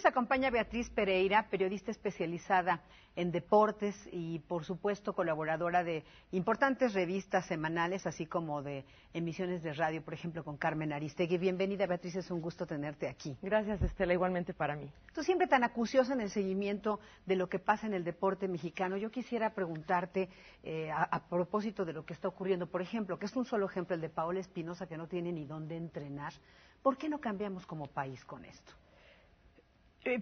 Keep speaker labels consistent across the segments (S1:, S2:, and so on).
S1: nos acompaña Beatriz Pereira, periodista especializada en deportes y, por supuesto, colaboradora de importantes revistas semanales, así como de emisiones de radio, por ejemplo, con Carmen Aristegui. Bienvenida, Beatriz, es un gusto tenerte aquí.
S2: Gracias, Estela, igualmente para mí.
S1: Tú siempre tan acuciosa en el seguimiento de lo que pasa en el deporte mexicano. Yo quisiera preguntarte, a propósito de lo que está ocurriendo, por ejemplo, que es un solo ejemplo, el de Paola Espinosa, que no tiene ni dónde entrenar. ¿Por qué no cambiamos como país con esto?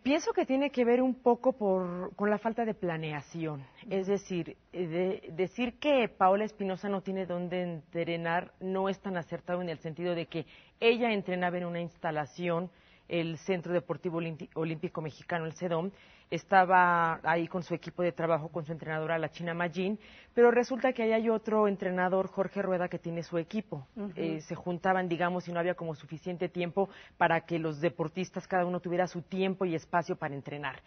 S2: Pienso que tiene que ver un poco con la falta de planeación. Es decir, decir que Paola Espinosa no tiene dónde entrenar no es tan acertado en el sentido de que ella entrenaba en una instalación, el Centro Deportivo Olímpico Mexicano, el CEDOM, estaba ahí con su equipo de trabajo, con su entrenadora, la China Magin, pero resulta que ahí hay otro entrenador, Jorge Rueda, que tiene su equipo. Se juntaban, digamos, y no había como suficiente tiempo para que los deportistas, cada uno tuviera su tiempo y espacio para entrenar.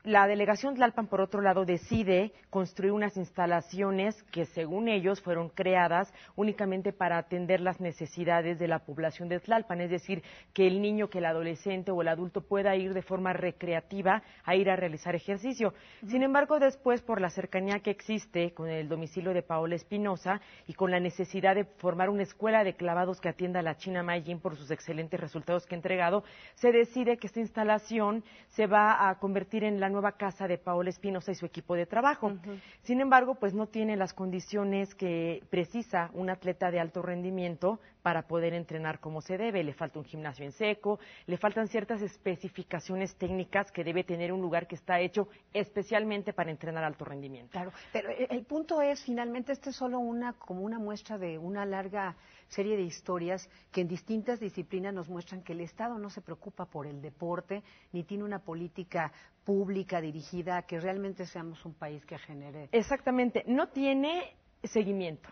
S2: La delegación Tlalpan, por otro lado, decide construir unas instalaciones que, según ellos, fueron creadas únicamente para atender las necesidades de la población de Tlalpan, es decir, que el niño, que el adolescente o el adulto pueda ir de forma recreativa a ir a realizar ejercicio. Sin embargo, después, por la cercanía que existe con el domicilio de Paola Espinosa y con la necesidad de formar una escuela de clavados que atienda a la China Magin por sus excelentes resultados que ha entregado, se decide que esta instalación se va a convertir en la nueva casa de Paola Espinosa y su equipo de trabajo. Sin embargo, pues no tiene las condiciones que precisa un atleta de alto rendimiento para poder entrenar como se debe. Le falta un gimnasio en seco, le faltan ciertas especificaciones técnicas que debe tener un lugar que está hecho especialmente para entrenar alto rendimiento.
S1: Claro, pero el punto es, finalmente, este es solo como una muestra de una larga serie de historias que en distintas disciplinas nos muestran que el Estado no se preocupa por el deporte, ni tiene una política pública dirigida a que realmente seamos un país que genere.
S2: Exactamente, no tiene seguimiento.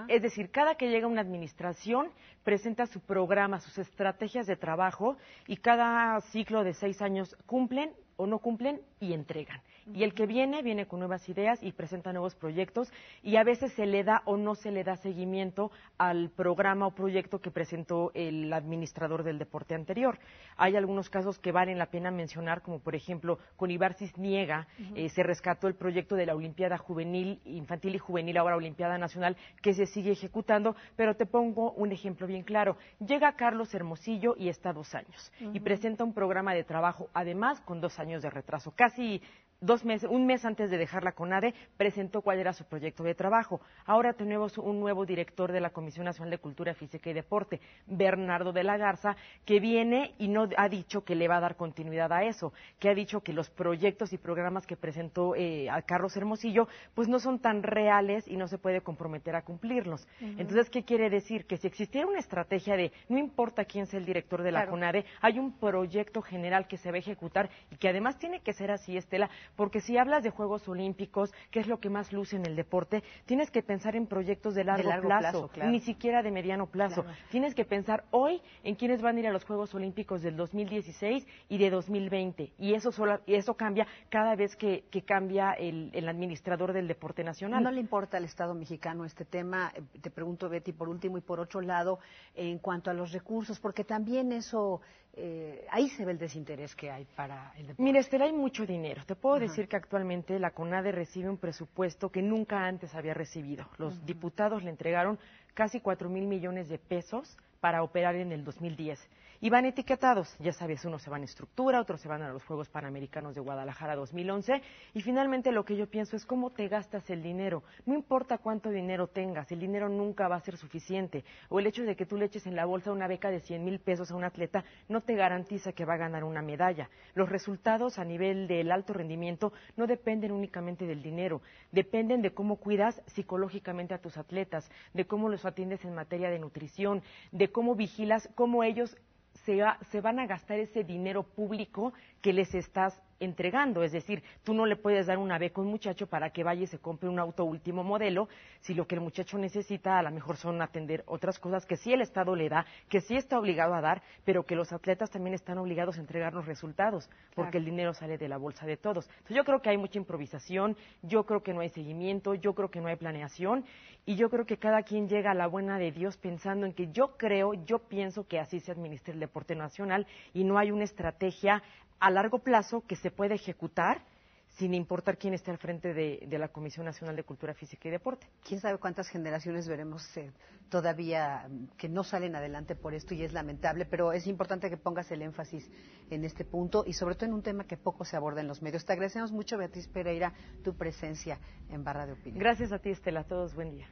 S2: Es decir, cada que llega una administración presenta su programa, sus estrategias de trabajo y cada ciclo de 6 años cumplen o no cumplen y entregan. Y el que viene con nuevas ideas y presenta nuevos proyectos y a veces se le da o no se le da seguimiento al programa o proyecto que presentó el administrador del deporte anterior. Hay algunos casos que valen la pena mencionar, como por ejemplo con Ibar Cisniega, se rescató el proyecto de la Olimpiada Juvenil, Infantil y Juvenil, ahora Olimpiada Nacional, que se sigue ejecutando, pero te pongo un ejemplo bien claro. Llega Carlos Hermosillo y está 2 años y presenta un programa de trabajo, además con 2 años de retraso, casi 2 meses, un mes antes de dejar la CONADE, presentó cuál era su proyecto de trabajo. Ahora tenemos un nuevo director de la Comisión Nacional de Cultura Física y Deporte, Bernardo de la Garza, que viene y no ha dicho que le va a dar continuidad a eso, que ha dicho que los proyectos y programas que presentó a Carlos Hermosillo, pues no son tan reales y no se puede comprometer a cumplirlos. Entonces, ¿qué quiere decir? Que si existiera una estrategia de, no importa quién sea el director de la CONADE, hay un proyecto general que se va a ejecutar y que además tiene que ser así, Estela, porque si hablas de Juegos Olímpicos, que es lo que más luce en el deporte, tienes que pensar en proyectos de largo plazo,
S1: claro.
S2: ni siquiera de mediano plazo. Claro. Tienes que pensar hoy en quiénes van a ir a los Juegos Olímpicos del 2016 y de 2020. Y eso cambia cada vez que cambia el administrador del deporte nacional.
S1: ¿No le importa al Estado mexicano este tema? Te pregunto, Betty, por último, y por otro lado, en cuanto a los recursos, porque también eso, ahí se ve el desinterés que hay para el deporte.
S2: Mira, Estela, hay mucho dinero. Te puedo decir que actualmente la CONADE recibe un presupuesto que nunca antes había recibido. Los diputados le entregaron casi 4,000 millones de pesos para operar en el 2010. Y van etiquetados, ya sabes, unos se van a estructura, otros se van a los Juegos Panamericanos de Guadalajara 2011, y finalmente lo que yo pienso es cómo te gastas el dinero. No importa cuánto dinero tengas, el dinero nunca va a ser suficiente, o el hecho de que tú le eches en la bolsa una beca de 100,000 pesos a un atleta no te garantiza que va a ganar una medalla. Los resultados a nivel del alto rendimiento no dependen únicamente del dinero, dependen de cómo cuidas psicológicamente a tus atletas, de cómo los atiendes en materia de nutrición, de cómo vigilas, cómo ellos se van a gastar ese dinero público que les estás entregando. Es decir, tú no le puedes dar una beca a un muchacho para que vaya y se compre un auto último modelo, si lo que el muchacho necesita a lo mejor son atender otras cosas que sí el Estado le da, que sí está obligado a dar, pero que los atletas también están obligados a entregarnos resultados, porque el dinero sale de la bolsa de todos. Entonces yo creo que hay mucha improvisación, yo creo que no hay seguimiento, yo creo que no hay planeación, y yo creo que cada quien llega a la buena de Dios pensando en que yo pienso que así se administra el deporte nacional y no hay una estrategia a largo plazo que se pueda ejecutar sin importar quién esté al frente de la Comisión Nacional de Cultura Física y Deporte.
S1: ¿Quién sabe cuántas generaciones veremos todavía que no salen adelante por esto y es lamentable? Pero es importante que pongas el énfasis en este punto y sobre todo en un tema que poco se aborda en los medios. Te agradecemos mucho, Beatriz Pereira, tu presencia en Barra de Opinión.
S2: Gracias a ti, Estela. A todos, buen día.